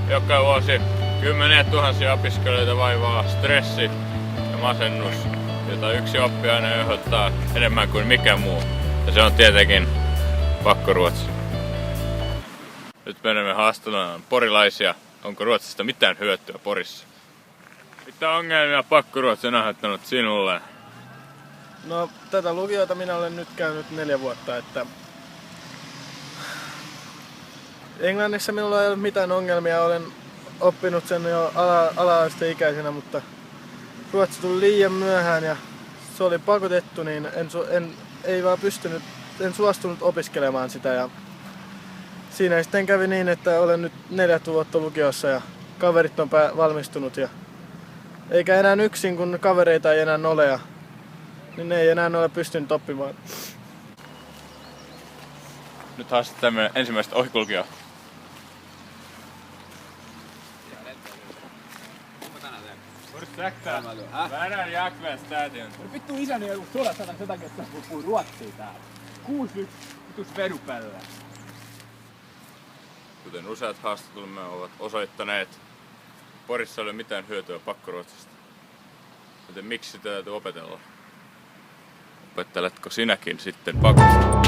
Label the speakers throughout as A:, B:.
A: Joka vuosi kymmeniä tuhansia opiskelijoita vaivaa stressi ja masennus, jota yksi oppiaine aiheuttaa enemmän kuin mikä muu. Ja se on tietenkin pakkoruotsi. Nyt menemme haastelemaan porilaisia. Onko Ruotsista mitään hyötyä Porissa? Mitä ongelmia pakkoruotsi on aiheuttanut sinulle?
B: No, tätä lukiota minä olen nyt käynyt 4 vuotta, että Englannissa minulla ei ole mitään ongelmia, olen oppinut sen jo ala-asteikäisenä, mutta ruotsi tuli liian myöhään ja se oli pakotettu, niin en suostunut opiskelemaan sitä. Ja siinä sitten kävi niin, että olen nyt 4 vuotta lukiossa ja kaverit on valmistunut ja eikä enää yksin, kun kavereita ei enää ole ja niin ei enää ole pystynyt oppimaan.
A: Nyt haastamme ensimmäistä ohikulkijaa. Ursäkta, värän jakvän stadion.
C: Vittu isäni ei ollut suoraan sen takia, että sä puhuu ruotsia täällä. 6-1 vitus vedupelle.
A: Kuten useat haastattelumme ovat osoittaneet, Porissa ei ole mitään hyötyä pakkoruotsista. Joten miksi sitä täytyy opetella? Opetteletko sinäkin sitten pakosta?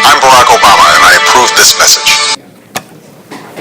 D: I'm Barack Obama and I approve this message.